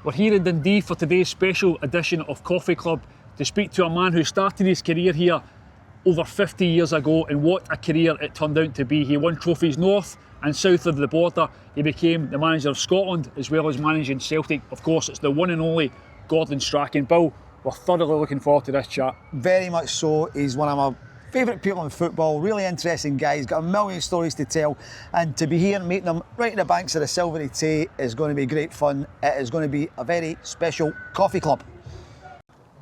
We're here in Dundee for today's special edition of Coffee Club to speak to a man who started his career here over 50 years ago, and what a career it turned out to be. He won trophies north and south of the border. He became the manager of Scotland as well as managing Celtic. Of course, it's the one and only Gordon Strachan. Bill, we're thoroughly looking forward to this chat. Very much so. He's one of my favourite people in football, really interesting guy. He's got a million stories to tell, and to be here meeting him right in the banks of the Silvery Tay is going to be great fun. It is going to be a very special coffee club.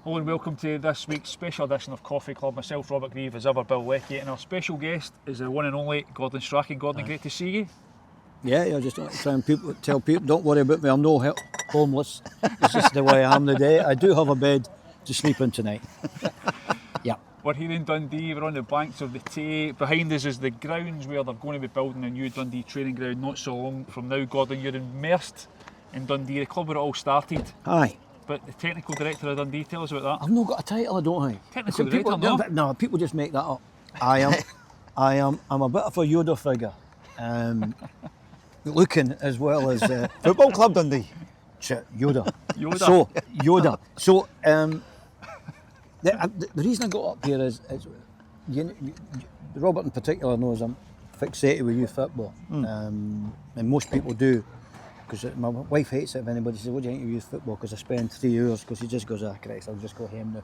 Hello and welcome to this week's special edition of Coffee Club. Myself, Robert Grieve, as ever, Bill Leckie, and our special guest is the one and only Gordon Strachan. Gordon, great to see you. Yeah, I just want to try and tell people, don't worry about me, I'm no homeless. It's just the way I am today. I do have a bed to sleep in tonight. Yeah. We're here in Dundee, we're on the banks of the Tay. Behind us is the grounds where they're going to be building a new Dundee training ground not so long from now. Gordon, you're immersed in Dundee, the club where it all started. Aye. But the technical director of Dundee, tell us about that. I've not got a title, don't I? Technical people, director, no, people just make that up. I'm a bit of a Yoda figure. Looking as well as... Football Club Dundee. Yoda. Yoda. So, Yoda. So, the reason I got up here is Robert in particular knows I'm fixated with youth football, and most people do, because my wife hates it if anybody says, what do you think of youth football, because I spend 3 hours, because he just goes, Christ, I'll just go home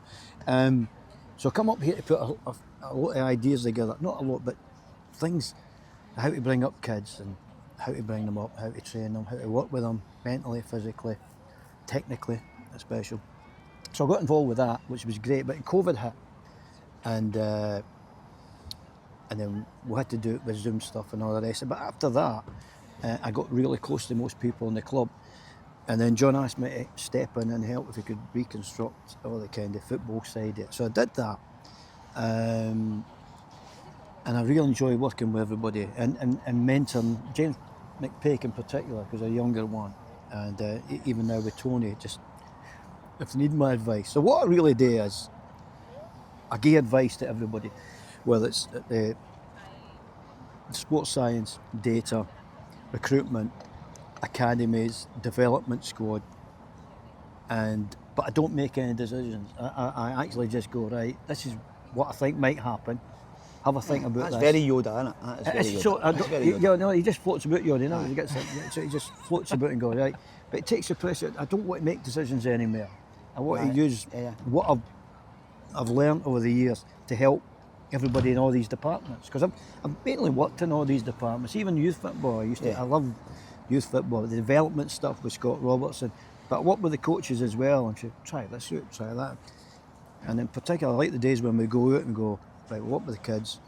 now. So I come up here to put a lot of ideas together, not a lot, but things, how to bring up kids and how to bring them up, how to train them, how to work with them mentally, physically, technically, especially. So I got involved with that, which was great, but COVID hit, and then we had to do it with Zoom stuff and all the rest. But after that, I got really close to most people in the club, and then John asked me to step in and help if he could reconstruct all the kind of football side of it. So I did that, and I really enjoy working with everybody and mentoring James McPake in particular, because a younger one, and even now with Tony, just if they need my advice. So what I really do is I give advice to everybody, whether it's sports science, data, recruitment, academies, development squad, but I don't make any decisions. I actually just go, right, this is what I think might happen. Have a think about That's this. very Yoda, isn't it? That is very Yoda. So, That's very Yoda. no, he just floats about Yoda, you know. He just floats about and goes, right. But it takes the pressure. I don't want to make decisions anymore. I want to use what I've learned over the years to help everybody in all these departments. Because I've mainly worked in all these departments, even youth football. I love youth football, the development stuff with Scott Robertson. But I work with the coaches as well and say, try this, try that. And in particular, I like the days when we go out and go, right, we'll work with the kids,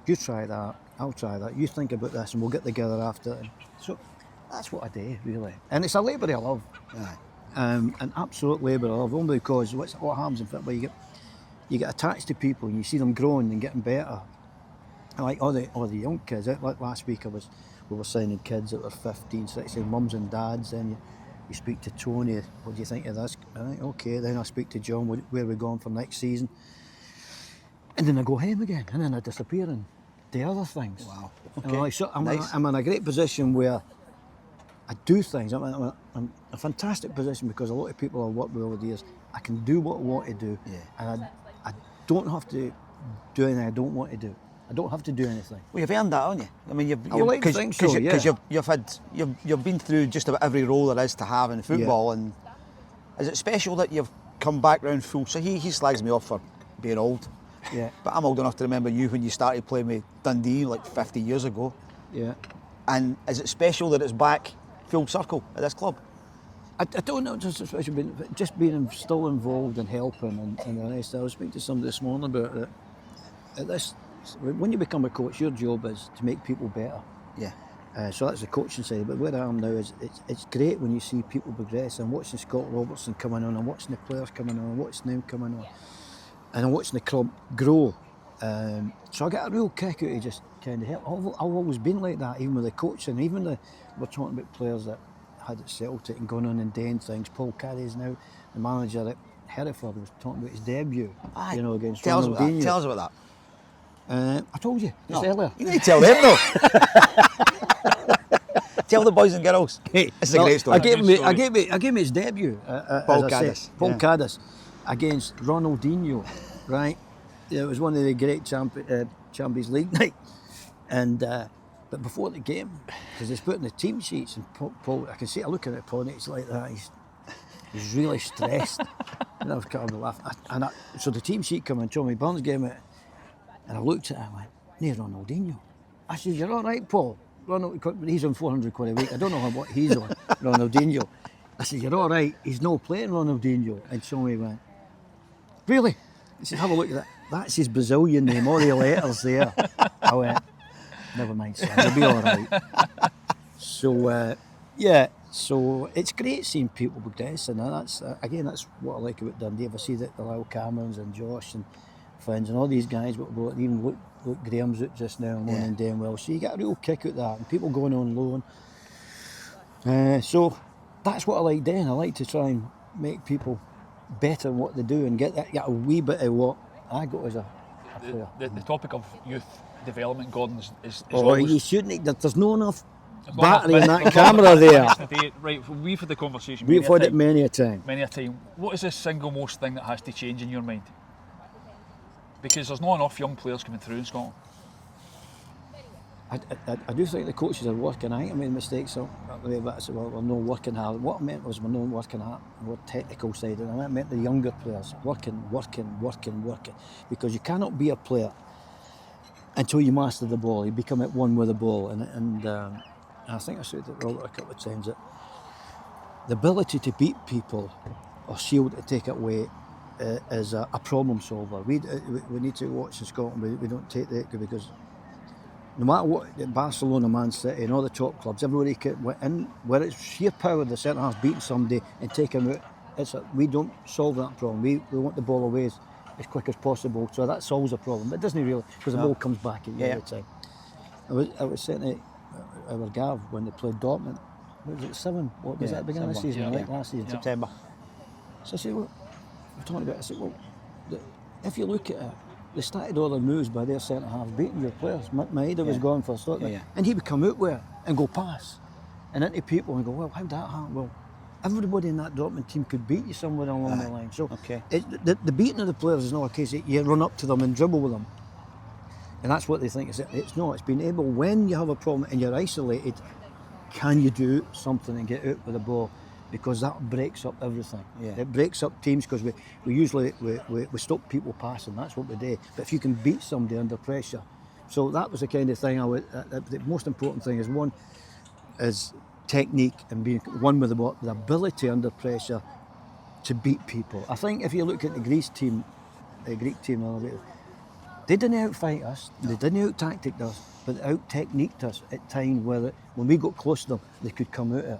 you try that, I'll try that, you think about this, and we'll get together after. And so that's what I do, really. And it's a labour I love. An absolute labour I love, only because what happens in football, you get attached to people and you see them growing and getting better. And like all the young kids, like last week we were signing kids that were 15, 16, mums and dads, then you speak to Tony, what do you think of this? I think, okay, then I speak to John, where are we going for next season? And then I go home again, and then I disappear and do other things. Wow. Okay. So Nice. I'm in a great position where I do things. I'm in a fantastic position because a lot of people I've worked with over the years, I can do what I want to do, and I don't have to do anything I don't want to do. I don't have to do anything. Well, you've earned that, haven't you? I mean, because you've been through just about every role there is to have in football, and is it special that you've come back round full? So he slags me off for being old. Yeah. But I'm old enough to remember you when you started playing with Dundee like 50 years ago. Yeah. And is it special that it's back full circle at this club? I don't know, just being still involved and helping and the rest. I was speaking to somebody this morning about it. At this, when you become a coach, your job is to make people better. Yeah. So that's the coaching side. But where I am now is it's great when you see people progress. I'm watching Scott Robertson coming on, I'm watching the players coming on, I'm watching them coming on, and I'm watching the club grow. So I get a real kick out of just kind of help. I've always been like that, even with the coaching. Even we're talking about players that had at Celtic and gone on and doing things. Paul Caddis now, the manager at Hereford, was talking about his debut. Aye. Against Tell us Ronaldinho. about that. I told you just earlier. You need to tell them though. Tell the boys and girls. It's a great story. I gave him his debut. Paul Caddis. Paul Caddis against Ronaldinho, right? It was one of the great Champions League night, and but before the game, because he's putting the team sheets, and Paul, I can see, I look at Paul, and it's like that. He's really stressed, and I was kind of laughing. So the team sheet come and Tommy Burns gave it, and I looked at him and went, "Near Ronaldinho." I said, "You're all right, Paul. He's on 400 quid a week. I don't know what he's on, Ronaldinho." I said, "You're all right. He's not playing Ronaldinho." And Tommy went, "Really?" He said, "Have a look at that. That's his Brazilian name, all the letters there." I went, "Never mind, son, he'll be all right." So, so it's great seeing people progressing, and that's what I like about Dundee. If I see that the Lyle Camerons and Josh and friends and all these guys, even look Graham's out just now and and doing well. So you get a real kick out that, and people going on loan. So that's what I like doing. I like to try and make people better in what they do and get a wee bit of what I got as a player. The topic of youth development, Gordon, is oh, always... you shouldn't. There's no enough battery in that camera there. Right, we've had the conversation. We've had it many a time. Many a time. What is the single most thing that has to change in your mind? Because there's not enough young players coming through in Scotland. I do think the coaches are working. I think I made mistakes. So we're not working hard. What I meant was we're not working hard, more technical side. And I meant the younger players working. Because you cannot be a player until you master the ball. You become at one with the ball. And I think I said to Robert a couple of times that the ability to beat people or shield to take it away is a problem solver. We need to watch in Scotland. We don't take that because no matter what, Barcelona, Man City, and all the top clubs, everybody where it's sheer power, the centre half beating somebody and taking them out. We don't solve that problem. We want the ball away as quick as possible, so that solves the problem. But it doesn't really, because the ball comes back at you every time. I was saying to our Gav when they played Dortmund. What was it, 7? What was that at the beginning of the season? Last season, September. So I said, well, we're talking about. I said, well, if you look at it, they started all their moves by their centre half beating your players. Maeda was gone for a start, and he would come out with it and go pass, and into people and go, well, how'd that happen? Well, everybody in that Dortmund team could beat you somewhere along the line. So the beating of the players is not a case that you run up to them and dribble with them, and that's what they think. It's not. It's being able, when you have a problem and you're isolated, can you do something and get out with the ball? Because that breaks up everything. It breaks up teams because we usually stop people passing. That's what we do. But if you can beat somebody under pressure, so that was the kind of thing the most important thing is technique and being one with the ball, the ability under pressure to beat people. I think if you look at the Greek team, they didn't outfight us, they didn't out-tactic us, but they out-techniqued us at times where when we got close to them, they could come out of it.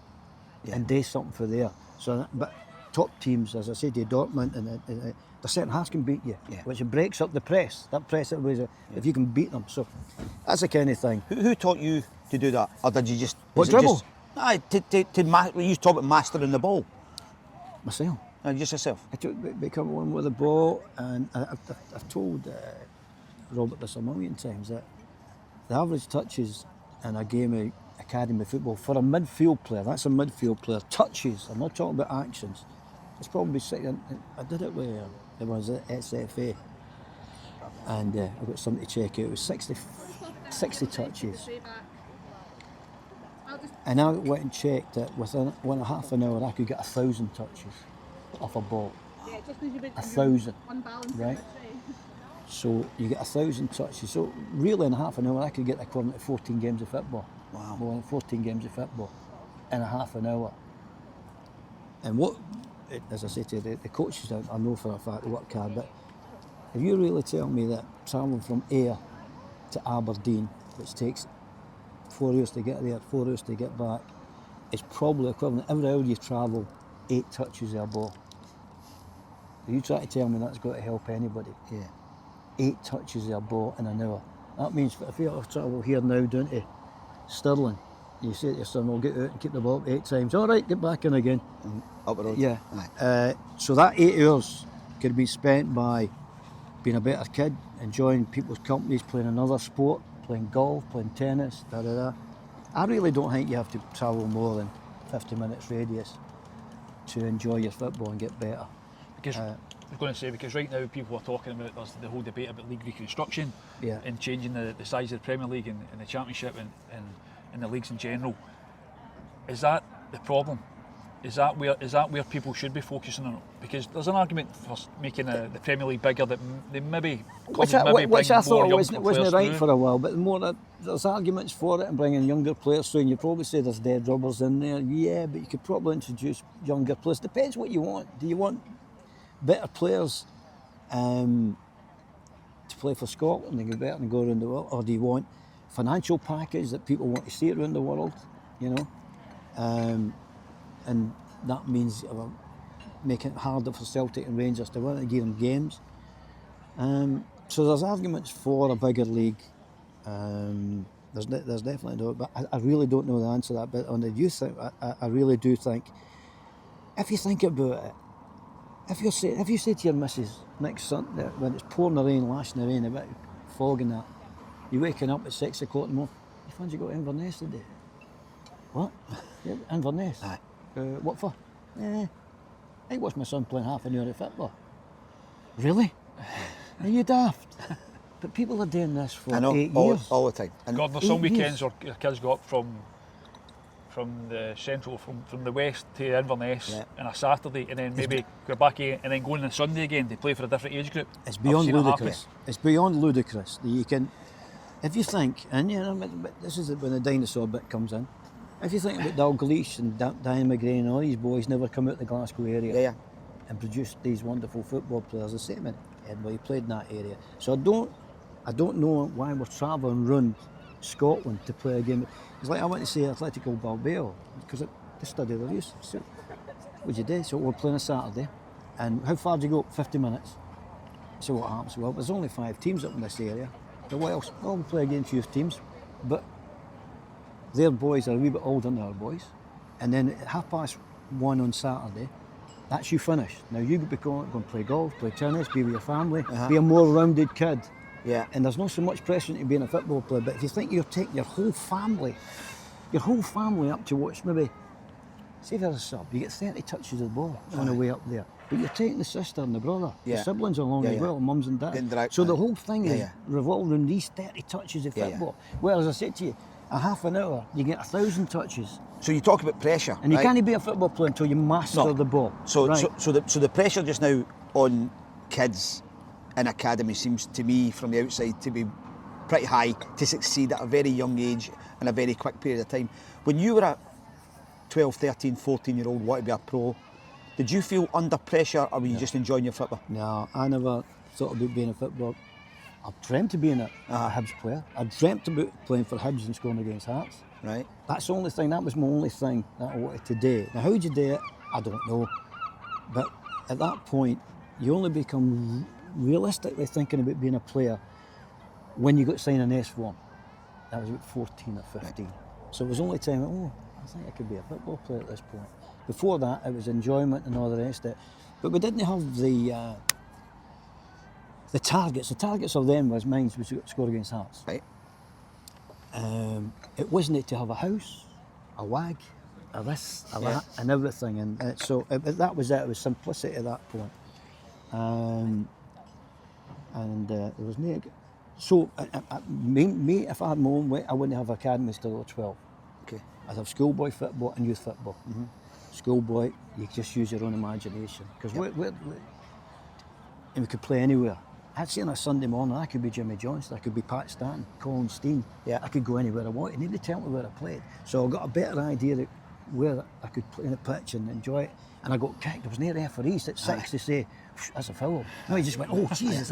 And do something for there. So, but top teams, as I said, Dortmund and the centre halves can beat you, which breaks up the press. That press, if you can beat them. So that's the kind of thing. Who taught you to do that, or did you just? What, dribble? You talk about mastering the ball. Myself. Just yourself. I become one with the ball, and I've told Robert this a million times that the average touches in a game of academy football for a midfield player, that's a midfield player, touches, I'm not talking about actions, it's probably I did it with it was at SFA, and I got somebody to check it. It was 60 touches, and I went and checked that within half an hour I could get 1,000 touches off a ball. 1,000, right? So you get 1,000 touches. So really in half an hour I could get the equivalent of 14 games of football. Wow. More than 14 games of football in a half an hour. And what, as I say to you, the coaches, I know for a fact they work hard, but if you really tell me that travelling from Ayr to Aberdeen, which takes 4 hours to get there, 4 hours to get back, is probably equivalent, every hour you travel, 8 touches of a ball. Are you trying to tell me that's got to help anybody? 8 touches of a ball in an hour. That means if you travel here now down to Stirling, you say to your son, "We'll get out and keep the ball up 8 times." All right, get back in again. Up the road. Yeah. So that 8 hours could be spent by being a better kid, enjoying people's companies, playing another sport, playing golf, playing tennis, I really don't think you have to travel more than 50 minutes radius to enjoy your football and get better. Because I was going to say, because right now people are talking about, there's the whole debate about league reconstruction and changing the size of the Premier League and the Championship and the leagues in general. Is that the problem? Is that where people should be focusing on it? Because there's an argument for making the Premier League bigger that they maybe which I thought wasn't right for a while, but the more there's arguments for it and bringing younger players through, and you probably say there's dead rubbers in there. Yeah, but you could probably introduce younger players. Depends what you want. Do you want better players to play for Scotland and get better and go around the world, or do you want financial package that people want to see around the world? You know. And that means making it harder for Celtic and Rangers to win and give them games. So there's arguments for a bigger league. There's definitely no, but I really don't know the answer to that. But on the youth thing, I really do think, if you think about it, if you say to your missus next Sunday when it's pouring the rain, lashing the rain, a bit fog and that, you're waking up at 6 o'clock in the morning, you fancy go to Inverness today? What? Yeah, Inverness. Aye. What for? I watched my son playing half an hour of football. Really? Are you daft? But people are doing this for 8 years. All the time. And God, there's some weekends where your kids go up from the central, from the west to Inverness on a Saturday, and then maybe go back and then go on Sunday again to play for a different age group. It's beyond ludicrous. It's beyond ludicrous. You can, if you think, and you know, this is when the dinosaur bit comes in. If you think about Dalglish and Aiden McGeady and all these boys never come out of the Glasgow area and produced these wonderful football players, the same in Edinburgh, he played in that area. So I don't know why we're travelling around Scotland to play a game. It's like I went to see Atletico Bilbao because I studied their use. So what'd you do? So we're playing a Saturday, and how far do you go? 50 minutes. So what happens? Well, there's only 5 teams up in this area. So what else? Well, we play against youth teams, but their boys are a wee bit older than our boys, and then at 1:30 on Saturday, that's you finished. Now you could be going to play golf, play tennis, be with your family, be a more rounded kid. Yeah. And there's not so much pressure to being a football player, but if you think you're taking your whole family up to watch, maybe, say if you're a sub, you get 30 touches of the ball on the way up there, but you're taking the sister and the brother, the siblings along as well, mums and dads. So the whole thing is revolved around these 30 touches of football. Whereas I said to you, a half an hour, you get 1,000 touches. So you talk about pressure, and you can't be a football player until you master the ball. So the pressure just now on kids in academy seems to me from the outside to be pretty high to succeed at a very young age in a very quick period of time. When you were a 12, 13, 14-year-old wanting to be a pro, did you feel under pressure, or were you just enjoying your football? No, I never thought about being a footballer. I dreamt of being a Hibs player. I dreamt about playing for Hibs and scoring against Hearts. Right. That's the only thing, that was my only thing that I wanted to do. Now, how'd you do it? I don't know. But at that point, you only become realistically thinking about being a player when you got to sign an S form. That was about 14 or 15. Right. So it was only time, I think I could be a football player at this point. Before that, it was enjoyment and all the rest of it. But we didn't have the targets. The targets of them was mine was to score against Hearts. Right. It wasn't to have a house, a wag, a this, a that, and everything. And so that was it. It was simplicity at that point. There was no. So me, if I had my own way, I wouldn't have academies till I was 12. Okay. I'd have schoolboy football and youth football. Mm-hmm. Schoolboy, you just use your own imagination because we could play anywhere. I'd say on a Sunday morning, I could be Jimmy Johnson, I could be Pat Stanton, Colin Steen. Yeah. I could go anywhere I wanted. Nobody tell me where I played. So I got a better idea of where I could play in a pitch and enjoy it. And I got kicked. There was no referees at 6 to say, that's a foul. No, he just went, oh, Jesus.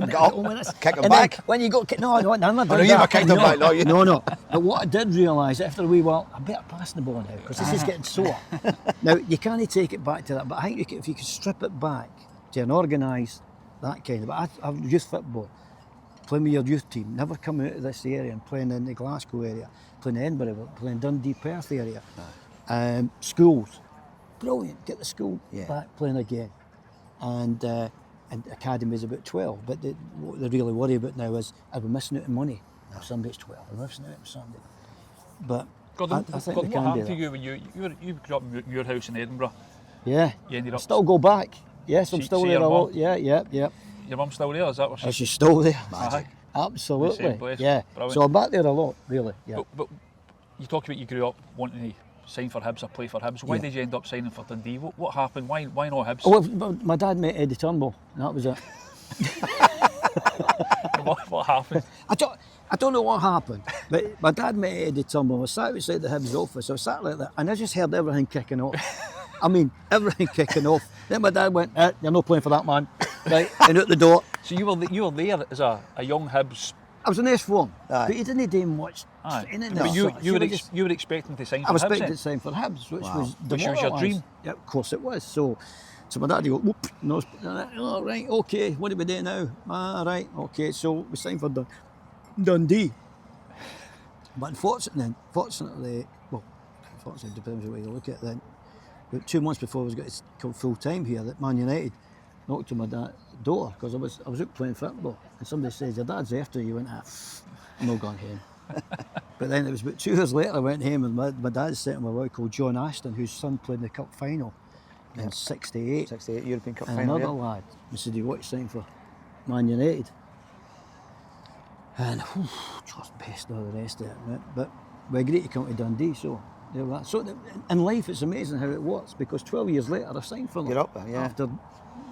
Kick him back. When you got kicked, no, I'm not doing that. You were kicked him back, no, you? No. But what I did realise after a wee while, I better pass the ball now because this is getting sore. Now, you can't take it back to that, but I think if you could strip it back to an organised, that kind of, but I've youth football, playing with your youth team, never come out of this area and playing in the Glasgow area, playing in Edinburgh, playing Dundee, Perth area, schools, brilliant, get the school back playing again, and academies about 12, but what they really worry about now is, are we missing out on money? If somebody's 12, we're missing out on somebody. But Gordon, I think Gordon, they what can happened do to you when you grew up in your house in Edinburgh? Yeah. You ended up. Still go back. Yes, I'm See- still see there your a lot. mum? Yeah. Your mum's still there, is that what She's still there. Absolutely. Same place. Yeah. Brilliant. So I'm back there a lot, really. Yeah. But you talk about you grew up wanting to sign for Hibs or play for Hibs. Why Yeah. did you end up signing for Dundee? What happened? Why not Hibs? Well, my dad met Eddie Turnbull, and that was it. what happened? I don't know what happened, but my dad met Eddie Turnbull. I was sat outside the Hibs office. I was sat like that, and I just heard everything kicking off. I mean, everything kicking off. Then my dad went, "You're not playing for that man," right? And out the door. So you were there as a young Hibs. I was in S form, but he didn't do much. Aye. training But as you such. you were expecting to sign for I was Hibs. expecting then? to sign for Hibs, which was Which was your dream. Yeah, of course it was. So my dad would go, whoop, no, oh, right, okay, what do we do now? Right, okay, so we signed for Dundee. But unfortunately, depends on the way you look at it then. But 2 months before I was going to come full time here, that Man United knocked on my dad's door because I was out playing football, and somebody says, "Your dad's after you." Went, I'm not going home. But then it was about 2 years later I went home, and my dad's sitting with a boy called John Ashton, whose son played in the cup final in '68. 68 European Cup And final. another lad, he said, "You want to sign for Man United?" And just pissed all the rest of it. Right? But we agreed to come to Dundee, so there we are. So in life, it's amazing how it works, because 12 years later I signed for them. You're up there, yeah. After,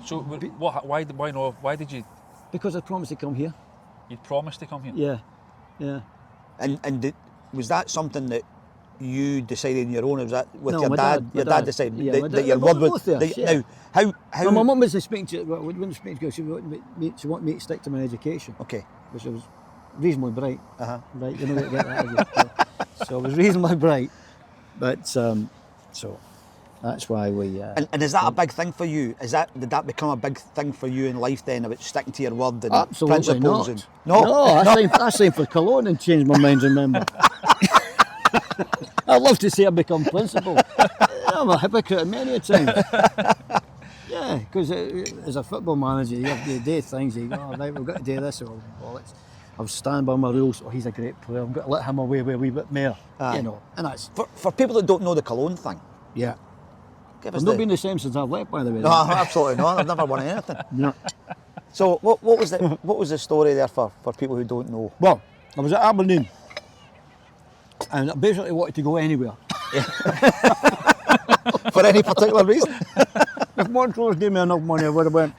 So why not? Why did you? because I promised to come here. You'd promised to come here. Yeah. Was that something that you decided on your own? Or was that with No, your my dad? dad- Your my dad dad. decided Yeah, my that dad- your both word was. of us, yeah. Now, how? Well, my mum wasn't speaking to. Well, we wouldn't speak to her. She wanted me to stick to my education, Okay. which I was reasonably bright. Right, you know, get that. Have you? So I was reasonably bright, but so that's why we. And is that a big thing for you? Did that become a big thing for you in life then, about sticking to your word and Absolutely principles? not. And, no. I signed for Cologne and changed my mind. Remember, I'd love to see her become principal. I'm a hypocrite many a time. Yeah, because as a football manager, you do things. You go, oh, right, we've got to do this. I'll stand by my rules. Oh, he's a great player. I've got to let him away with a wee bit more. You know, and that's For people that don't know the Cologne thing, yeah. give I've us not been the same since I've left, by the way. No, absolutely not. I've never won anything. No. So what was the story there for people who don't know? Well, I was at Aberdeen, and I basically wanted to go anywhere. For any particular reason? If Montrose gave me enough money, I would have went.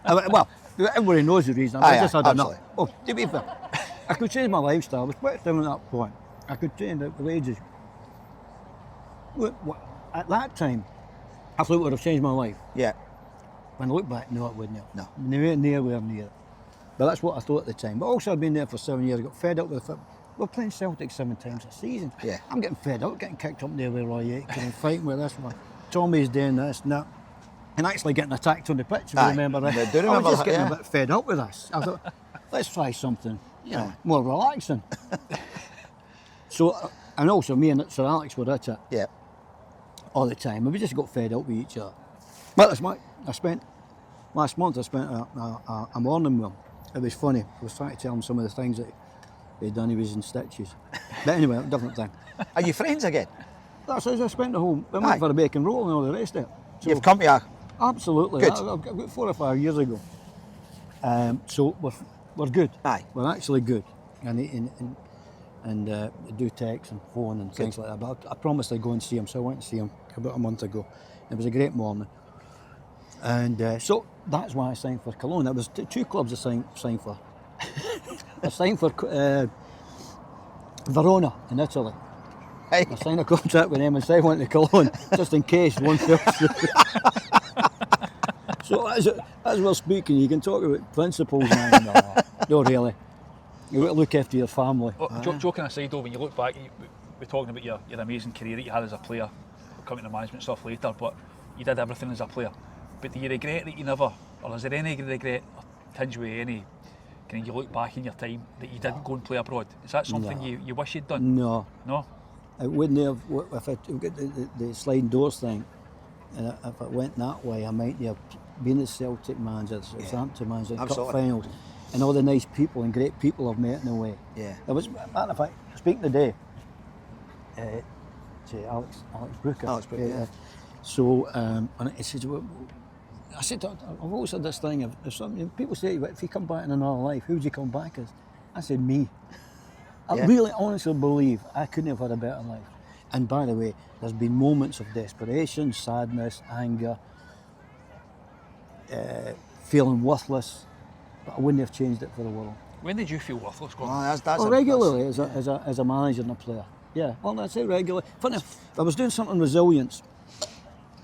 Well, everybody knows the reason. I just had enough. Oh, to be fair, I could change my lifestyle. I was quite down at that point. I could change the wages. At that time, I thought it would have changed my life. Yeah. When I look back, no, it wouldn't have. No. Nowhere near it. But that's what I thought at the time. But also, I'd been there for 7 years. I got fed up with it. We're playing Celtic 7 times a season. Yeah. I'm getting fed up, getting kicked up there with Roy Aitken and fighting with this one. Tommy's doing this and that. And actually getting attacked on the pitch, if you remember that. I do I remember was just that, getting yeah. a bit fed up with this. I thought, let's try something, more relaxing. So, and also me and Sir Alex were at it Yeah. all the time. And we just got fed up with each other. Well, last month I spent a morning with him. It was funny. I was trying to tell him some of the things that he'd done. He was in stitches. But anyway, a different thing. Are you friends again? That's as I spent the whole. We went for a bacon roll and all the rest of it. So, You've come to a... absolutely. Good. About 4 or 5 years ago. So we're good. Aye. We're actually good. And do text and phone and things like that. But I promised I'd go and see him, so I went to see him about a month ago. It was a great morning. And so that's why I signed for Cologne. It was 2 clubs I signed for. I signed for Verona in Italy. Hey. I signed a contract with them and so I went to Cologne, just in case one fell through. So as we're speaking, you can talk about principles, man. No, really. You've got to look after your family. Well, joking aside, though, when you look back, we're talking about your amazing career that you had as a player. We'll come into management stuff later, but you did everything as a player. But do you regret that you never, or is there any regret or tinge with any, can you look back in your time that you didn't go and play abroad? Is that something you wish you'd done? No. No? It wouldn't have, if I got the sliding doors thing, and if it went that way, I might have been the Celtic manager, the Southampton manager, cup finals, and all the nice people and great people I've met in a way. Yeah. It was, matter of fact, speaking today, Alex Brooker. Alex Brooker, yeah. So, and he says, well, I said, I've always had this thing of if something, people say, if you come back in another life, who would you come back as? I said, me. I really honestly believe I couldn't have had a better life. And by the way, there's been moments of desperation, sadness, anger, feeling worthless, but I wouldn't have changed it for the world. When did you feel worthless, Gordon? Regularly as a manager and a player. Yeah, well, I'd say regularly. Funny, I was doing something resilience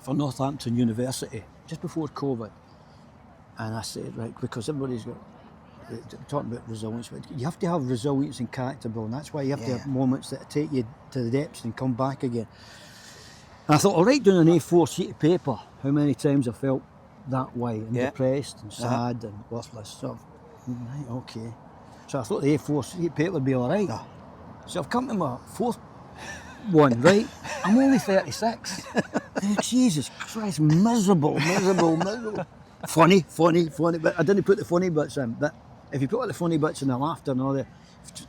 for Northampton University just before COVID, and I said, right, because everybody's talking about resilience, but you have to have resilience and character building. That's why you have to have moments that take you to the depths and come back again. And I thought, I'll write down an A4 sheet of paper how many times I felt that way, and depressed and sad and worthless. So, right, okay. So I thought the A4 sheet of paper would be all right. So I've come to my fourth one, right? I'm only 36. Jesus Christ, miserable. Funny, but I didn't put the funny bits in. But if you put the funny bits in the laughter and all the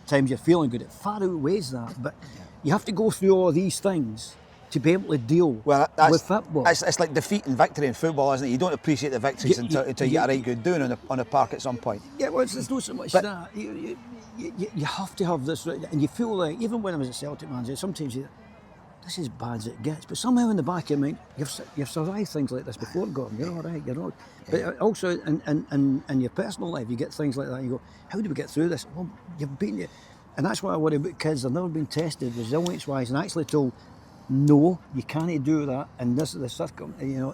times you're feeling good, it far outweighs that. But you have to go through all these things to be able to deal with football. It's like defeat and victory in football, isn't it? You don't appreciate the victories until you get a right good doing on a park at some point. Yeah, well, it's not so much that. You have to have this, and you feel like, even when I was a Celtic manager, sometimes this is as bad as it gets, but somehow in the back of your mind, you've survived things like this before, Gordon. You're all right, you're all. But also in your personal life, you get things like that, and you go, how do we get through this? Well, you've been, and that's why I worry about kids. They've never been tested resilience-wise and actually told, no, you can't do that, and this is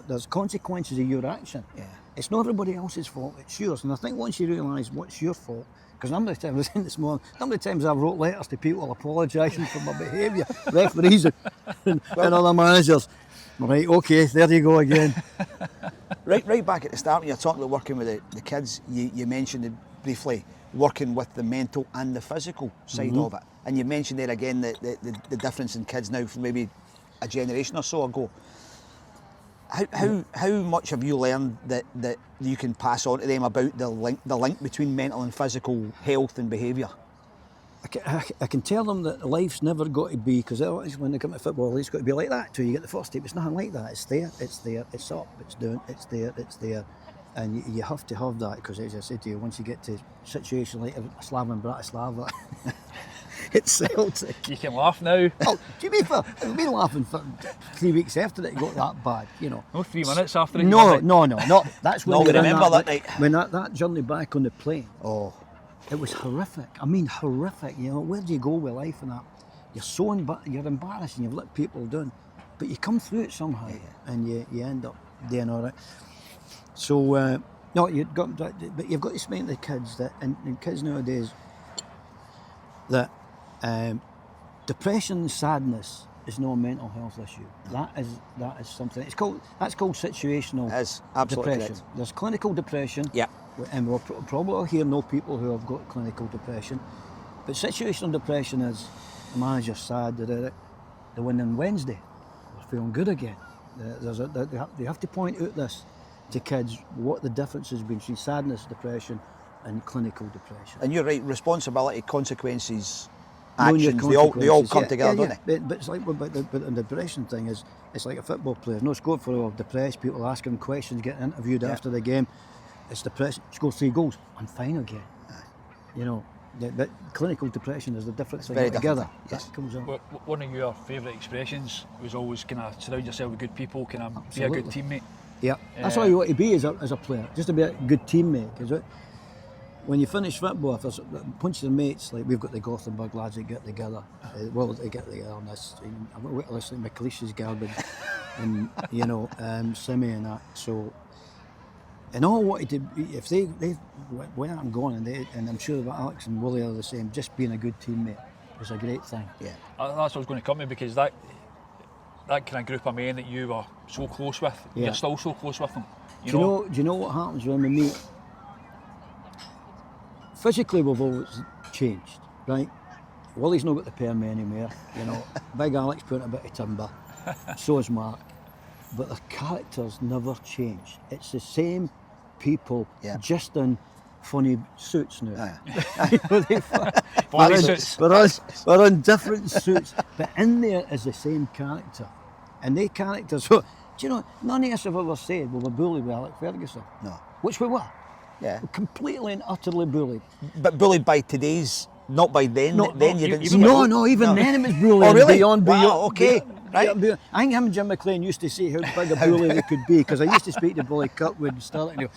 there's consequences of your action. Yeah. It's not everybody else's fault, it's yours. And I think once you realise what's your fault, because how many times I was in this morning, how many times I've wrote letters to people apologising for my behaviour, referees and other managers. Right, okay, there you go again. Right back at the start when you're talking about working with the kids, you mentioned it briefly, working with the mental and the physical side of it. And you mentioned there again the difference in kids now from maybe a generation or so ago. How much have you learned that you can pass on to them about the link between mental and physical health and behaviour? I can tell them that life's never got to be, because when they come to football, it's got to be like that till you get the first team. It's nothing like that. It's there, it's up, it's down, it's there. And you have to have that, because as I said to you, once you get to a situation like Slaven Bratislava, it's Celtic. You can laugh now. Oh, do you mean I've been laughing for 3 weeks after it got that bad, you know. No, 3 minutes after it. No. That's when we remember that night. When that journey back on the plane. Oh, it was horrific. I mean, horrific. You know, where do you go with life and that? You're embarrassed and you've let people down, but you come through it somehow, and you end up doing all right. So but you've got to explain to the kids that, and kids nowadays, that depression and sadness is no mental health issue. That is something. That's called situational depression. Correct. There's clinical depression. Yeah. And we'll probably hear no people who have got clinical depression, but situational depression is the manager's sad. They win on Wednesday. They're feeling good again. They have to point out this to kids, what the difference is between sadness, depression, and clinical depression. And you're right, responsibility, consequences, actions, they all come together, don't they? But it's like, but the depression thing is, it's like a football player. No scope for depressed people asking him questions, getting interviewed after the game. It's depression. Score 3 goals, I'm fine again. You know, but clinical depression is the difference together. Yes. That comes on. One of your favourite expressions was always kind of surround yourself with good people, kind of be a good teammate. Yeah, that's all you want to be as a player, just to be a good teammate. Because when you finish football, if there's a bunch of mates, like we've got the Gothenburg lads that get together, they get together on this. I'm listening to McLeish's garbage, and Simi and that. So, and all I wanted to be, if they when I'm gone, and I'm sure that Alex and Willie are the same, just being a good teammate is a great thing. Yeah, that's what I was going to come to, because that kind of group of men that you were so close with, you're still so close with them. Do you know what happens when we meet? Physically, we've always changed, right? Willie's not got the perm anymore, Big Alex put a bit of timber, so is Mark. But their characters never change. It's the same people, just in funny suits now. Body suits. We're on different suits, but in there is the same character. And they characters, so, do you know, none of us have ever said we were bullied with Alex Ferguson. No. Which we were. Yeah. Completely and utterly bullied. But bullied by today's, not by then. No, then no, you didn't even see no, it. No, even then it was bullying. Oh, really? Beyond. Okay. Right. I think him and Jim McLean used to say how big a bully they could be, because I used to speak to Bully Kirkwood and start and go,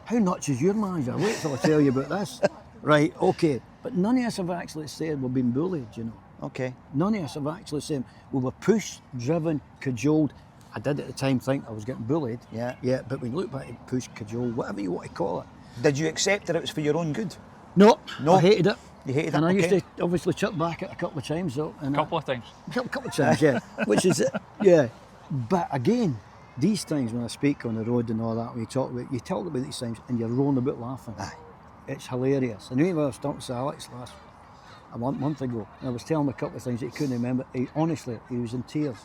how nuts is your manager? Wait till I tell you about this. Right, okay. But none of us have actually said we've been bullied, you know. Okay. None of us have actually said we were pushed, driven, cajoled. I did at the time think I was getting bullied. Yeah. Yeah, but when you look back at pushed, cajoled, whatever you want to call it. Did you accept that it was for your own good? No, No. I hated it. You hated and it, I used okay. to obviously chip back at a couple of times. Though, and Couple of times. A couple of times, yeah. Which is, yeah. But again, these things when I speak on the road and all that, when you talk about these things and you're rolling about laughing. Aye. It's hilarious. And even when I was talking to Alex a month ago, and I was telling him a couple of things that he couldn't remember. Honestly, he was in tears.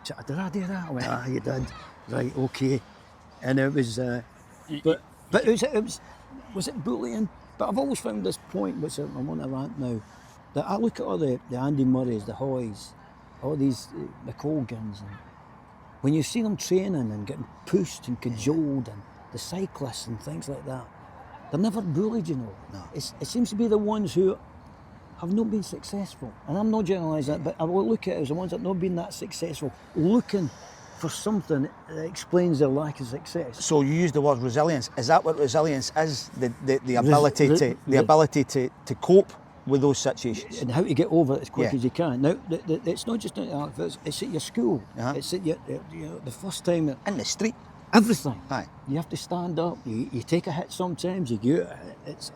He said, did I do that? I went, you did. Right, okay. And it was, but was it bullying? But I've always found this point, which I'm on a rant now, that I look at all the Andy Murrays, the Hoys, all these McColgans, and when you see them training and getting pushed and cajoled, and the cyclists and things like that, they're never bullied, you know. No. It seems to be the ones who have not been successful. And I'm not generalising that, but I will look at it as the ones that have not been that successful, looking for something that explains their lack of success. So you use the word resilience. Is that what resilience is? The ability to cope with those situations and how to get over it as quick Yeah. as you can. Now, it's not just it's at your school. Uh-huh. It's at your, the first time. in the street. Everything. Aye. You have to stand up. You take a hit sometimes. You get it's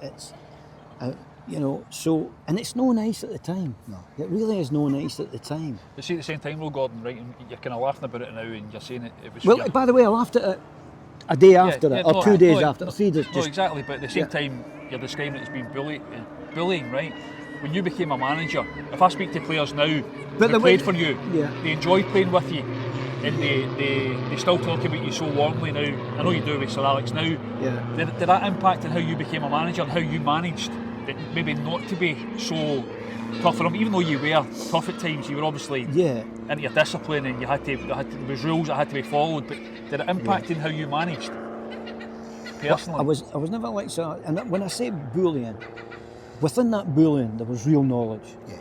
so, and it's no nice at the time. No. It really is no nice at the time. You see, at the same time, though, Gordon, right? And you're kind of laughing about it now, and you're saying it was. Well, by the way, I laughed at it a day after it, or no, 2 days no, after, or 3 days. No, exactly. But at the same Yeah. time, you're describing it as being bullying, right? When you became a manager, if I speak to players now But who the way- played for you, Yeah. they enjoy playing with you, and they still talk about you so warmly now. I know you do with Sir Alex now. Yeah. Did that impact on how you became a manager and how you managed that maybe not to be so tough on them, even though you were tough at times? You were obviously Yeah. into your discipline, and there was rules that had to be followed. But did it impact in how you managed personally? I was never like so. And when I say bullying, within that bullying, there was real knowledge. Yeah.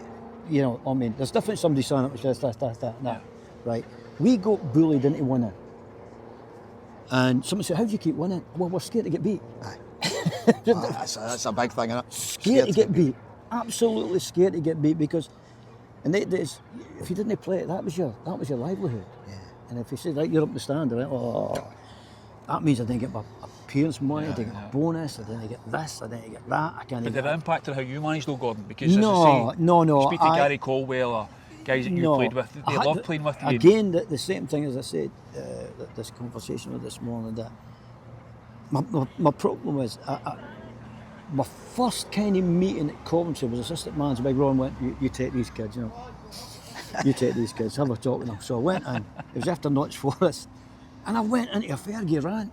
You know, I mean, there's different somebody saying it was this, that, right? We got bullied into winning. And someone said, how do you keep winning? Well, we're scared to get beat. Aye. That's a big thing, isn't it? Scared to get beat. Absolutely scared to get beat, because if you didn't play it, that was your livelihood. Yeah. And if you said, right, you're up the stand, right, that means I didn't get my appearance money, I didn't get my bonus, I didn't get this, I didn't get that, I can't But even... did it impact on how you managed, though, Gordon? Because No, as I say, no. speak to Gary Colwell or guys that you played with, they love playing with you. Again, the same thing as I said, this conversation with this morning, that my problem was, my first kind of meeting at Coventry was assistant manager. Big Ron went, you take these kids, you know. You take these kids, have a talk with them. So I went in, it was after Notch Forest, and I went into a Fergie rant.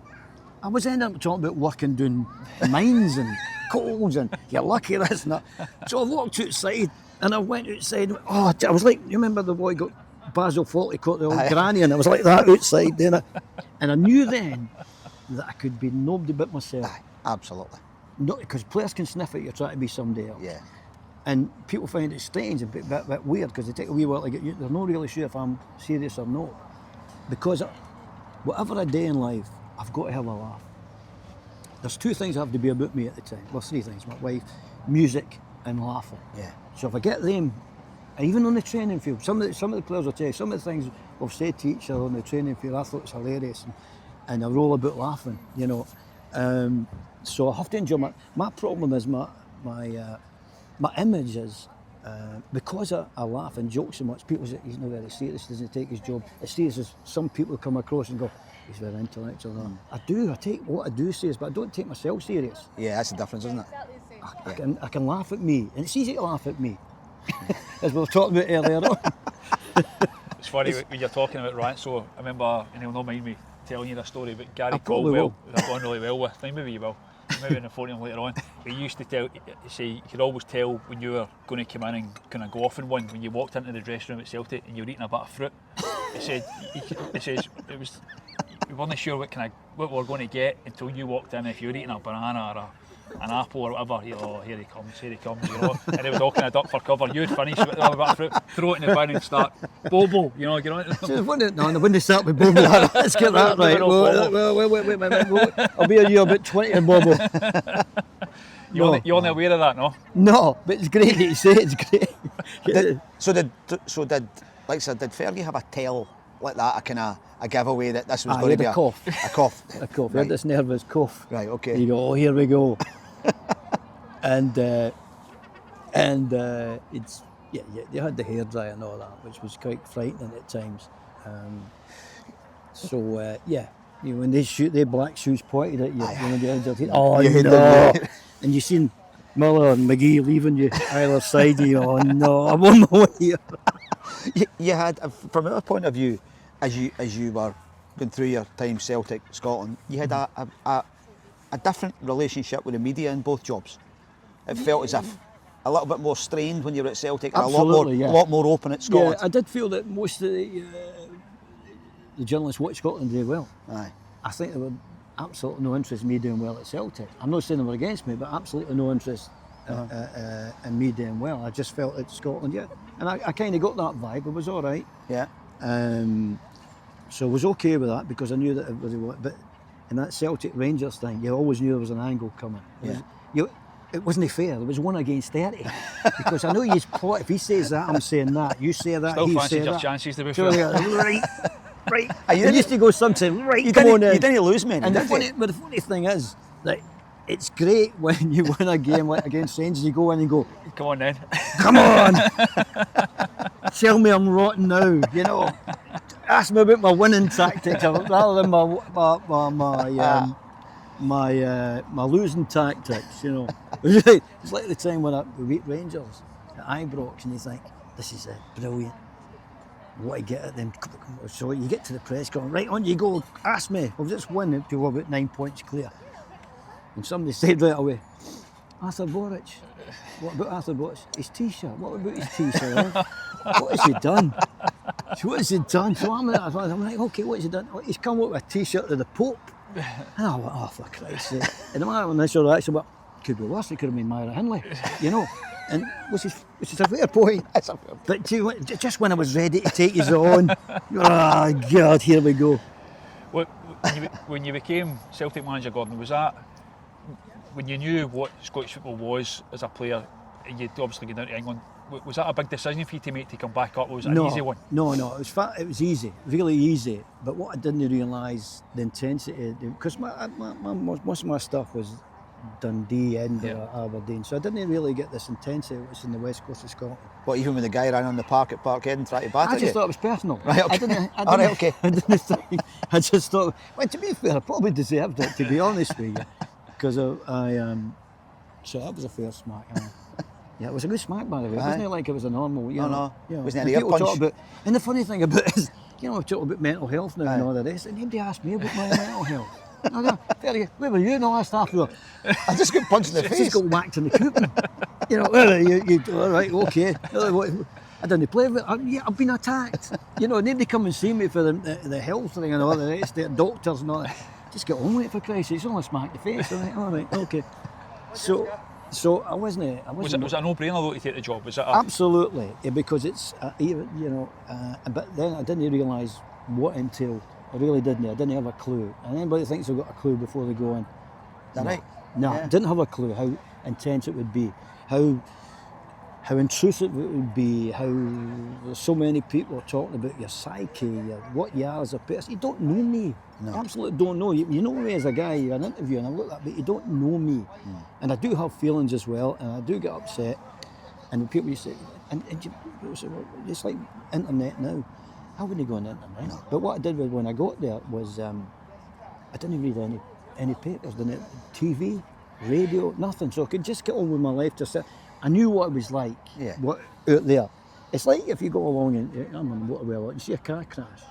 I was ending up talking about working doing mines and coals, and you're lucky this and that. So I walked outside, and I went outside, I was like, you remember the boy got Basil Fawlty caught the old granny, and I was like that outside doing it. And I knew then that I could be nobody but myself. Aye, absolutely. Not because players can sniff it, you're trying to be somebody else. Yeah. And people find it strange and a bit weird, because they take a wee while to get you. They're not really sure if I'm serious or not. Because whatever I do in life, I've got to have a laugh. There's two things that have to be about me at the time. Well, three things: my wife, music, and laughing. Yeah. So if I get them, even on the training field, some of the players will tell you, some of the things we've said to each other on the training field, I thought it's hilarious, and I roll about laughing, you know. So I have to enjoy my problem is my image is, because I laugh and joke so much, people say he's not very serious, doesn't take his job as serious as some people come across and go, he's very intellectual. I take what I do serious, but I don't take myself serious. Yeah, that's the difference, isn't it? I can laugh at me, and it's easy to laugh at me, as we were talking about earlier on. It's funny when you're talking about rants. So I remember, and he'll not mind me telling you this story, but Gary I probably Caldwell, who I've gone really well with. Maybe you will. maybe in the phone later on. He used to say you could always tell when you were going to come in and kind of go off in one when you walked into the dressing room at Celtic and you were eating a bit of fruit. He says it was. We weren't sure what we were going to get until you walked in. If you were eating a banana or an apple or whatever, here he comes, you know. And he was all kind of duck for cover. You'd finish with a bit of fruit, throw it in the bin and start Bobo, you know, get on it. So when they start with Bobo, let's get that right. Wait, I'll be a year about 20 in Bobo. You're not aware of that, no? No, but it's great that you say it's great. Did like I said, did Fergie have a tell like that, a kind of a giveaway that this was going to be a cough? A cough. A cough. Right. He had this nervous cough. Right, okay. You go, oh, here we go. and it's they had the hairdryer and all that, which was quite frightening at times. When they shoot their black shoes pointed at you, no. And you seen Miller and McGee leaving you either side of you. Oh no, I'm on my way here. You had, from our point of view, as you were going through your time Celtic, Scotland, you had a different relationship with the media in both jobs. It felt as if a little bit more strained when you were at Celtic, and a lot more open at Scotland. Yeah, I did feel that most of the journalists watched Scotland do well. Aye. I think there were absolutely no interest in me doing well at Celtic. I'm not saying they were against me, but absolutely no interest in me doing well. I just felt at Scotland, and I kind of got that vibe. It was all right. Yeah. So I was okay with that because I knew that it was. But in that Celtic Rangers thing, you always knew there was an angle coming. It wasn't fair. There was 1 against 30 because I know you plot. If he says that, I'm saying that. You say that. Still he fancied say your that. chances to be So, fair. right. I used to go sometimes. Right, You come on in. You didn't lose many. And the funny thing is, like, it's great when you win a game like against Rangers. You go in and go, Come on then. come on, tell me I'm rotten now. You know, ask me about my winning tactics rather than my losing tactics. You know, it's like the time when we beat Rangers at Ibrox, and you think this is brilliant. What I get at them. So you get to the press going, right on you go, ask me. We've just won it to about 9 points clear. And somebody said right away, Arthur Boruc. What about Arthur Boruc? His t-shirt. What about his t-shirt? What has he done? So what has he done? So I'm like, okay, what has he done? Oh, he's come up with a t-shirt of the Pope. And I went, oh, for Christ's sake. And the man when I saw that, I said, well, could be worse. It could have been Myra Hindley, you know. And which is a fair point. But just when I was ready to take his on, oh God, here we go. When you became Celtic manager, Gordon, was that when you knew what Scottish football was as a player, and you'd obviously get down to England? Was that a big decision for you to make to come back up? Or was it an easy one? No, it was easy, really easy. But what I didn't realise the intensity, because most of my stuff was Dundee, Edinburgh, Aberdeen, so I didn't really get this intensity which is in the west coast of Scotland. What, even with the guy ran on the park at Parkhead and tried to bat I just thought it was personal. Right, okay. I just thought, well, to be fair, I probably deserved it, to be honest with you, because so that was a fair smack. Yeah, it was a good smack, by the way. It wasn't like it was a normal, you know. No. Wasn't any ear punch. And the funny thing about it is, you know, we talk about mental health now and all the rest, and nobody asked me about my mental health. Where were you in the last half hour? I just got punched in the face. I just got whacked in the coupon. You know, you all right, okay. I didn't play with it. I've been attacked. You know, nobody come and see me for the health thing and all the rest, the doctors and all that. Just get on with it, for Christ's sake. It's only smack the face. All right, okay. So I wasn't. Was it a no-brainer though to take the job? Was it absolutely, because it's but then I didn't realise what entailed. I really didn't. I didn't have a clue. And anybody thinks they've got a clue before they go in. Is that right? No, I didn't have a clue how intense it would be, how intrusive it would be, how so many people are talking about your psyche, what you are as a person. You don't know me. No. Absolutely don't know. You know me as a guy, you're an interview and I look at that, but you don't know me. And I do have feelings as well, and I do get upset. And people say, people say, well, it's like internet now. I wouldn't go on the internet. No. But what I did when I got there was I didn't read any papers, didn't TV, radio, nothing. So I could just get on with my life. I knew what it was like, what out there. It's like if you go along and I'm on the motorway, you see a car crash.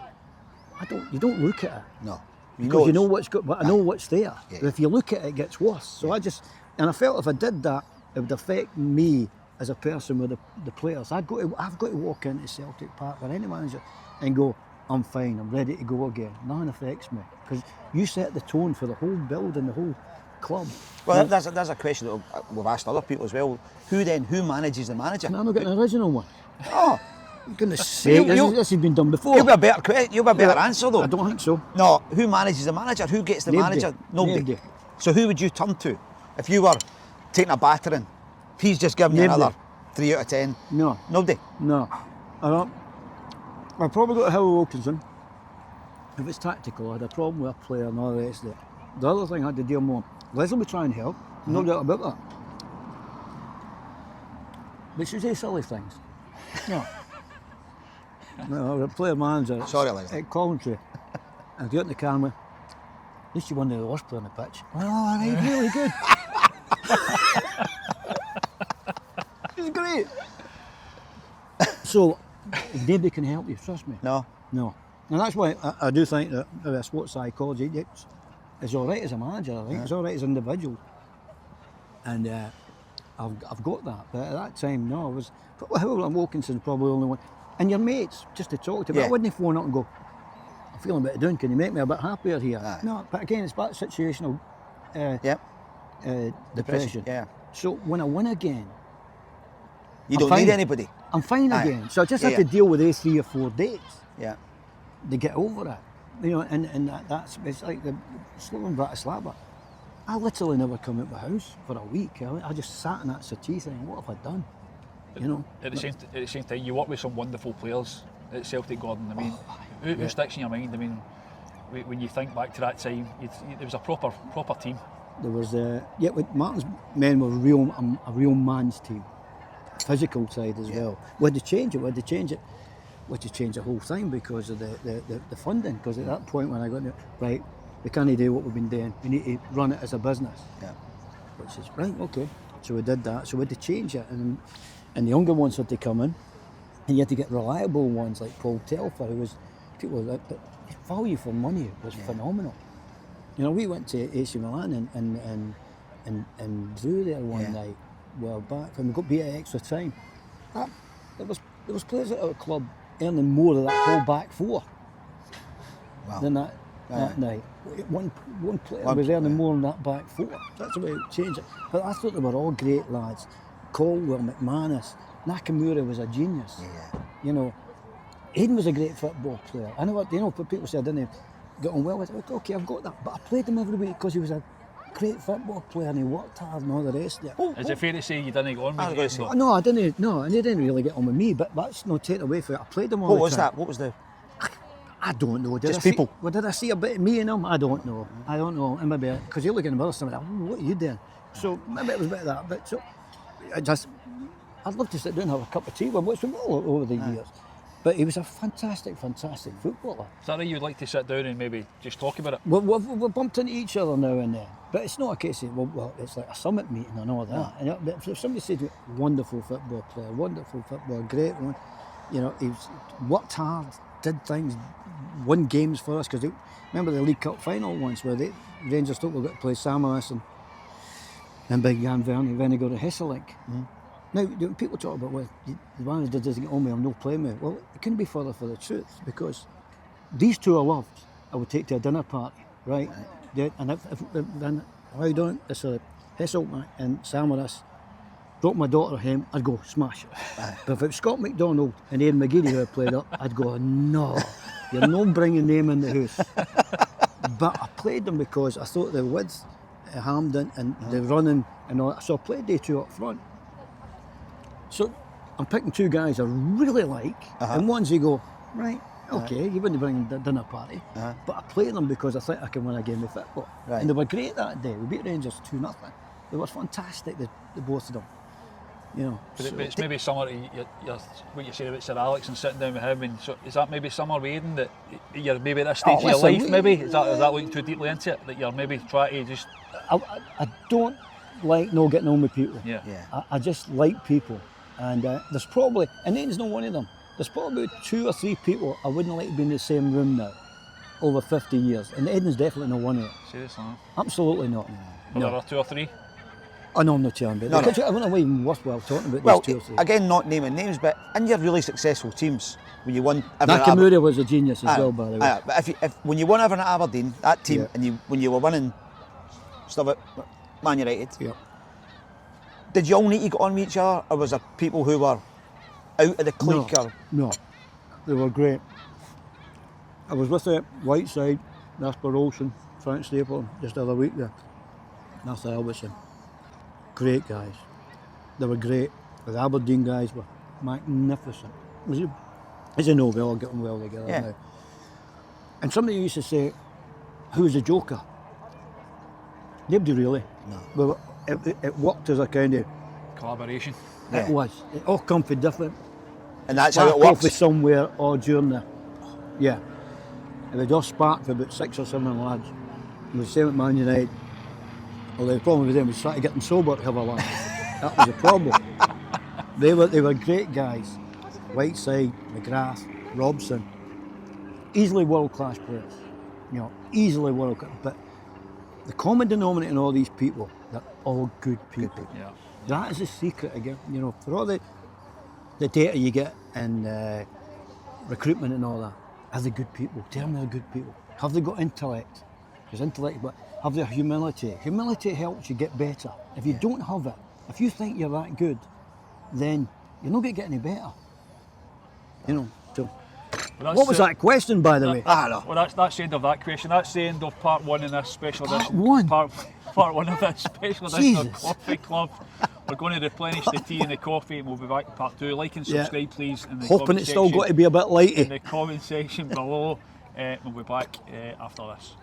You don't look at it. No. Because you know what's good, but I know what's there. Yeah. But if you look at it, it gets worse. So I felt if I did that, it would affect me as a person with the players. I've got to walk into Celtic Park or any manager and go, I'm fine, I'm ready to go again. Nothing affects me. Because you set the tone for the whole building, the whole club. Well, there's a question that we've asked other people as well. Who manages the manager? And I'm not getting an original one. Oh, Goodness sake, this has been done before. You'll be a better answer though. I don't think so. No, who manages the manager? Who gets the manager? Nobody. So who would you turn to if you were taking a battering? If he's just giving you another 3 out of 10. No. Nobody. No. I'd probably go to Howard Wilkinson. If it's tactical, I had a problem with a player and all the rest of it. The other thing I had to deal more. Leslie would try and help, no doubt about that. But she'd say silly things. No. No, a player manager at Coventry. And get in the camera. At least you won the worst player on the pitch. Oh, he's really good. He's great. So, nobody can help you, trust me. No. No. And that's why I do think that sports psychology is all right as a manager, I think. It's all right as an individual. And I've got that. But at that time, no, I was probably Wilkinson's probably the only one. And your mates, just to talk to them. I wouldn't phone up and go, I'm feeling a bit down, can you make me a bit happier here? No, but again, it's about situational depression. Yeah. So when I win again, you don't need anybody. I'm fine again. So I just have to deal with these 3 or 4 days. Yeah. To get over it. You know, and that's, it's like the Sloan Bratislava. I literally never come out of the house for a week. I just sat in that settee thinking, what have I done? You know. At the same time, you work with some wonderful players at Celtic, Gordon. I mean, who sticks in your mind? I mean, when you think back to that time, there was a proper team. There was, Martin's men were a real man's team. Physical side as well. We had to change it. We had to change the whole thing because of the funding. Because at that point when I got right, we can't do what we've been doing. We need to run it as a business. Yeah. Which is right, okay. So we did that. So we had to change it, and the younger ones had to come in, and you had to get reliable ones like Paul Telfer, who was people that his value for money was phenomenal. You know, we went to AC Milan and drew there one night. Well back when we got beat at extra time. There was players at our club earning more of that whole back four than that night. One player was earning more than that back four. That's the way it changed it. But I thought they were all great lads. Colwell, McManus, Nakamura was a genius. Yeah. You know, Aiden was a great football player. I know, people say I didn't get on well with it. Okay, I've got that. But I played him every week because he was a great football player and he worked hard and all the rest of it. Is it fair to say you didn't get on with him? No, I didn't. No, and he didn't really get on with me. But that's no taken away from it. I played him all the time. What was that? What was the? I don't know. Just people. Did I see a bit of me in him? I don't know. And maybe because you're looking at the other like, what are you doing? So maybe it was a bit of that. But so I'd love to sit down and have a cup of tea with him, which we've all over the years. But he was a fantastic footballer. Is that how you'd like to sit down and maybe just talk about it? We've bumped into each other now and then. But it's not a case of, well, it's like a summit meeting and all that. And if somebody said, wonderful football player, great one, you know, he's worked hard, did things, won games for us. Because remember the League Cup final once where the Rangers thought we got to play Samaras and Big Jan Vernie, then they go to Hesselink. Now, people talk about, well, the manager doesn't get on me, I'm not playing with. Well, it couldn't be further for the truth, because these two I loved, I would take to a dinner party, right? And if then how don't it's a Hesselink and Samaras brought my daughter home, I'd go smash it. But if it was Scott McDonald and Aiden McGeady who had played up, I'd go, no, you're not bringing them in the house. But I played them because I thought the width at Hampden and the running and all that, so I played day two up front. So I'm picking two guys I really like, and ones you go, right, okay, you wouldn't bring them to dinner party, but I play them because I think I can win a game of football. Right. And they were great that day. We beat Rangers 2-0. They were fantastic, the both of them. You know. But it's maybe similar to what you said about Sir Alex and sitting down with him. And so is that maybe similar with Aiden, that you're maybe at this stage of your life? Maybe is that looking too deeply into it, that you're maybe trying to just? I don't like no getting on with people. Yeah. I just like people. And there's probably, and Aiden's not one of them, there's probably 2 or 3 people I wouldn't like to be in the same room now. over 50 years, and Aiden's definitely not one of it. Seriously? Absolutely not. Well, there are 2 or 3. I know I'm not telling, but No, no. I wouldn't even worthwhile talking about Well, these 2 or 3. again, not naming names, but in your really successful teams, when you won everything at Nakamura was a genius as well, by the way. but if when you won everything at Aberdeen, that team, Yeah. and when you were winning stuff at Man United, Yeah. did you all need to get on with each other, or was there people who were out of the clique? No, Or, no, they were great. I was with it, Whiteside, Nasper Olsen, Frank Stapleton, just the other week there. Nathan Albertson. Great guys. They were great. The Aberdeen guys were magnificent. As you know, we all get on well together Yeah. now. And somebody used to say, who's the joker? Nobody really. No. Well, it worked as a kind of, Collaboration. Yeah. it was. It all come from different and that's how it spark off with works. somewhere or during the, yeah. And they just sparked for about 6 or 7 lads. It was the same at Man United. Well, the problem with them was trying to get them sober to have a laugh. That was the problem. They were great guys. Whiteside, McGrath, Robson. Easily world-class players. You know, easily world-class. But the common denominator in all these people, they're all good people. Yeah. That is the secret again. You know, for all the data you get in recruitment and all that, are they good people? Tell me they're good people. Have they got intellect? Because intellect, but have they humility? Humility helps you get better. If you don't have it, if you think you're that good, then you're not going to get any better. You know. So, Well, what was that question, by the way? Well, that's the end of that question. That's the end of part 1 in this special Part edition. one? Part 1 of this special edition of Jesus. Coffee Club. We're going to replenish the tea and the coffee, and we'll be back in part 2. Like and Yeah. subscribe, please. In the Hoping comment it's still section- got to be a bit in lighty. the comment section below. We'll be back after this.